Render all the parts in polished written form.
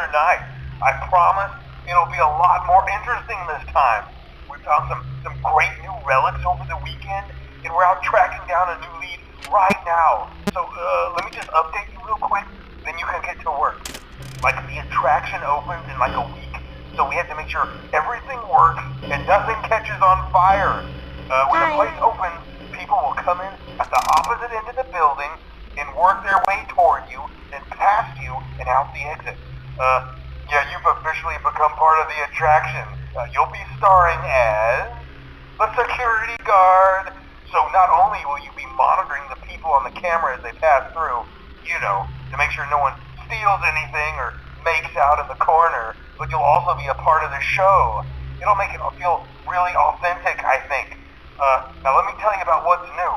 other night. I promise it'll be a lot more interesting this time. We found some great new relics over the weekend, and we're out tracking down a new lead right now. So let me just update you real quick, then you can get to work. Like, the attraction opens in like a week, so we have to make sure everything works and nothing catches on fire. When the place opens, people will come in at the opposite end of the building and work their way toward you, then past you, and out the exit. Yeah, you've officially become part of the attraction. You'll be starring as the security guard. So not only will you be monitoring the people on the camera as they pass through, you know, to make sure no one steals anything or makes out in the corner, but you'll also be a part of the show. It'll make it feel really authentic, I think. Now let me tell you about what's new.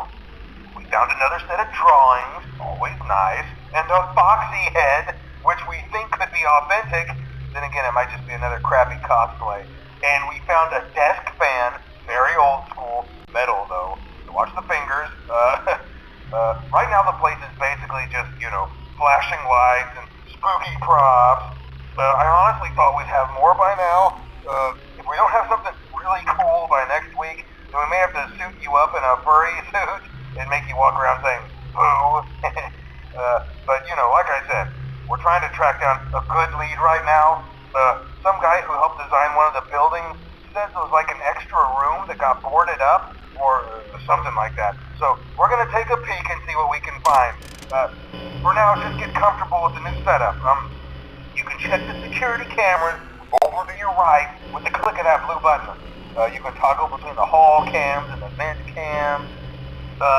We found another set of drawings, always nice, and a foxy head, which we think could be authentic. Then again, it might just be another crappy cosplay. And we found a desk fan, very old school, metal though. So watch the fingers. Right now the place is basically just, you know, flashing lights and spooky props. I honestly thought we'd have more by now. If we don't have something really cool by next week, then we may have to suit you up in a furry suit and make you walk around saying, boo. But, you know, like I said, we're trying to track down a good lead right now. Some guy who helped design one of the buildings says it was like an extra room that got boarded up, or something like that. So we're going to take a peek and see what we can find. For now, just get comfortable with the new setup. You can check the security cameras over to your right with the click of that blue button. You can toggle between the hall cams and the vent cams.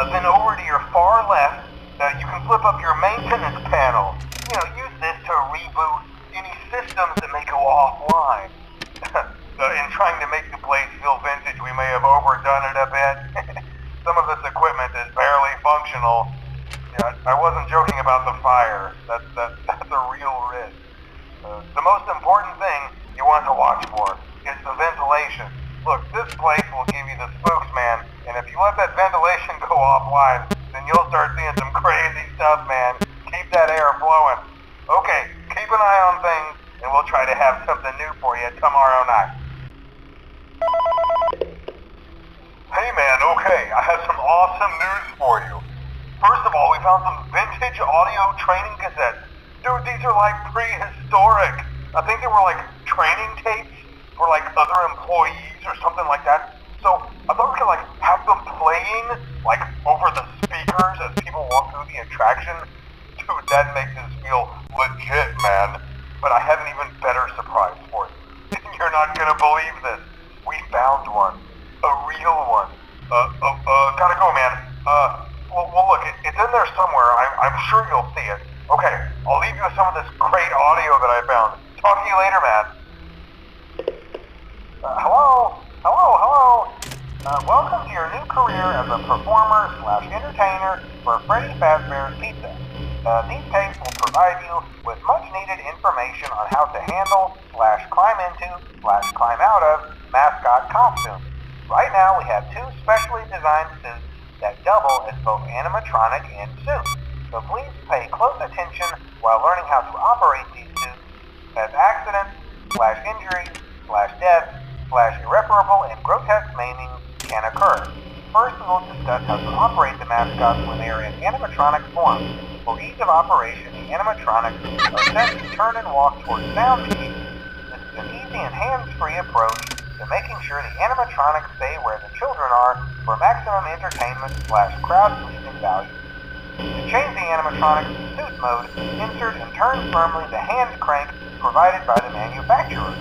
Then over to your far left, you can flip up your maintenance panel. You know, use this to reboot any systems that may go offline. In trying to make the place feel vintage, we may have overdone it a bit. Some of this equipment is barely functional. Yeah, I wasn't joking about the fire. That's a real risk. The most important thing you want to watch for is the ventilation. Look, this place will give you the spooks, man, and if you let that ventilation go offline, then you'll start seeing some crazy stuff, man. Keep that air flowing. Okay, keep an eye on things, and we'll try to have something new for you tomorrow night. Hey man, okay, I have some awesome news for you. First of all, we found some vintage audio training cassettes. Dude, these are like prehistoric. I think they were like training tapes for like other employees or something like that. So I thought we could like have them playing like over the speakers as people walk through the attraction. Dude, that makes us feel legit, man. But I have an even better surprise for you. You're not gonna believe this. We found one. A real one. Gotta go, man. Well look, it's in there somewhere. I'm sure you'll see it. Okay, I'll leave you with some of this great audio that I found. Talk to you later, man. Hello? Welcome to your new career as a performer/entertainer for Freddy Fazbear's Pizza. These tapes will provide you with much-needed information on how to handle/climb into/climb out of mascot costumes. Right now, we have two specially designed suits that double as both animatronic and suit. So please pay close attention while learning how to operate these suits, as accidents/injuries/death/irreparable and grotesque maiming can occur. First, we will discuss how to operate the mascots when they are in animatronic form. For ease of operation, the animatronics are set to turn and walk towards sound cues. This is an easy and hands-free approach to making sure the animatronics stay where the children are for maximum entertainment/crowd-pleasing value. To change the animatronics to suit mode, insert and turn firmly the hand crank provided by the manufacturer.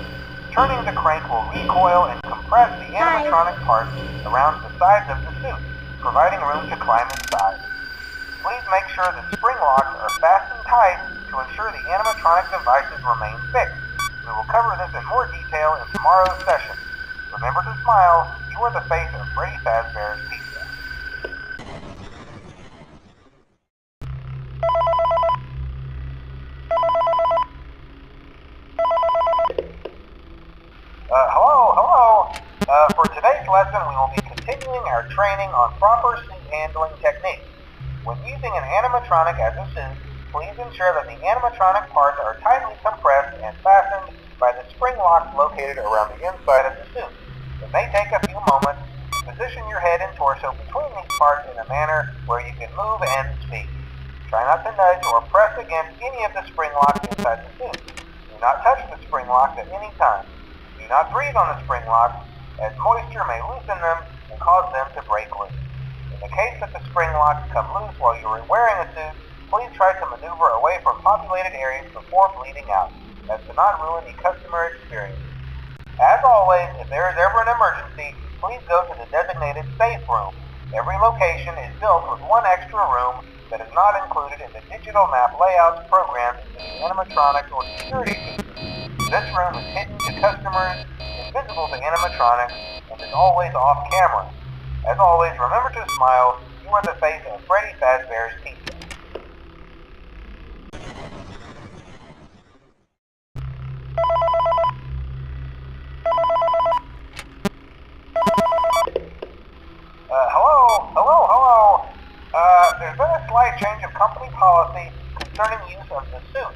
Turning the crank will recoil and compress the animatronic parts around the sides of the suit, providing room to climb inside. Please make sure the spring locks are fastened tight to ensure the animatronic devices remain fixed. We will cover this in more detail in tomorrow's session. Remember to smile. You are the face of Freddy Fazbear's Pizza. Hello. For today's lesson, we will be continuing our training on proper suit handling techniques. When using an animatronic as a suit, Please ensure that the animatronic parts are tightly compressed and fastened by the spring locks located around the inside of the suit. It may take a few moments to position your head and torso between these parts in a manner where you can move and speak. Try not to nudge or press against any of the spring locks inside the suit. Do not touch the spring locks at any time. Do not breathe on the spring locks, as moisture may loosen them and cause them to break loose. In the case that the spring locks come loose while you are wearing a suit, please try to maneuver away from populated areas before bleeding out, as to not ruin the customer experience. As always, if there is ever an emergency, please go to the designated safe room. Every location is built with one extra room that is not included in the digital map layouts programmed into the animatronics or security system. This room is hidden to customers, invisible to animatronics, and is always off camera. As always, remember to smile. You are the face of Freddy Fazbear's Pizza. Hello. There's been a slight change of company policy concerning use of the suit.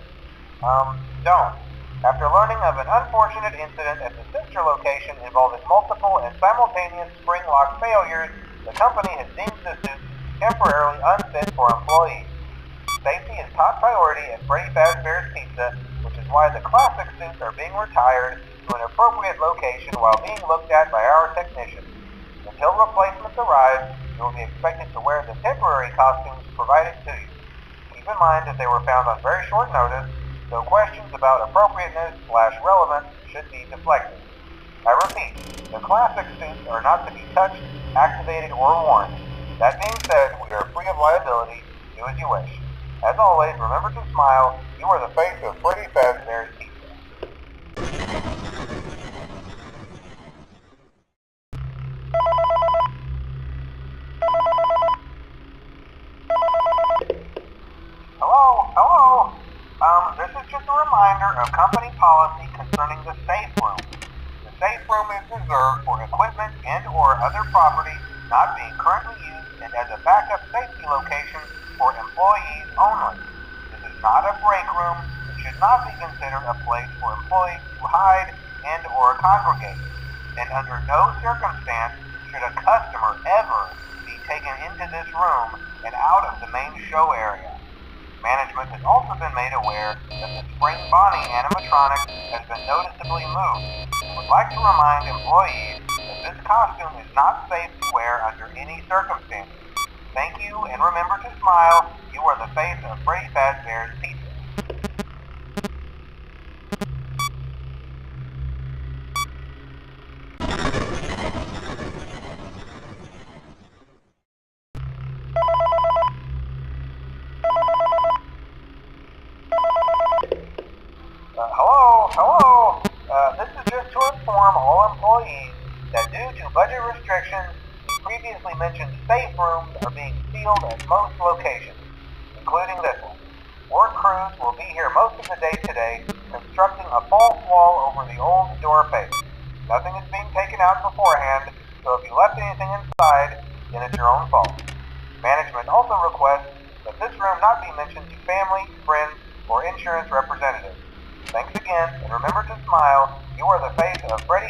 Don't. After learning of an unfortunate incident at the sister location involving multiple and simultaneous spring lock failures, the company has deemed the suit temporarily unfit for employees. Safety is top priority at Freddy Fazbear's Pizza, which is why the classic suits are being retired to an appropriate location while being looked at by our technicians. Until replacements arrive, you will be expected to wear the temporary costumes provided to you. Keep in mind that they were found on very short notice, so questions about appropriateness/relevance should be deflected. I repeat, the classic suits are not to be touched, activated, or worn. That being said, we are free of liability. Do as you wish. As always, remember to smile. You are the face of Freddy Fazbear's Pizza. Hello. This is just a reminder of company policy concerning the safe room. The safe room is reserved for equipment and or other property not being currently used and as a backup safety location for employees only. This is not a break room and should not be considered a place for employees to hide and or congregate. And under no circumstance should a customer ever be taken into this room and out of the main show area. Management has also been made aware that the Spring Bonnie animatronic has been noticeably moved and would like to remind employees that this costume is not safe to wear under any circumstances. Thank you, and remember to smile. You are the face of Freddy Fazbear's Pizza. Hello. This is just to inform all employees that due to budget restrictions, the previously mentioned safe rooms are being sealed at most locations, including this one. Work crews will be here most of the day today, constructing a false wall over the old door face. Nothing is being taken out beforehand, so if you left anything inside, then it's your own fault. Management also requests that this room not be mentioned to family, friends, or insurance representatives. Thanks again, and remember to smile. You are the face of Freddy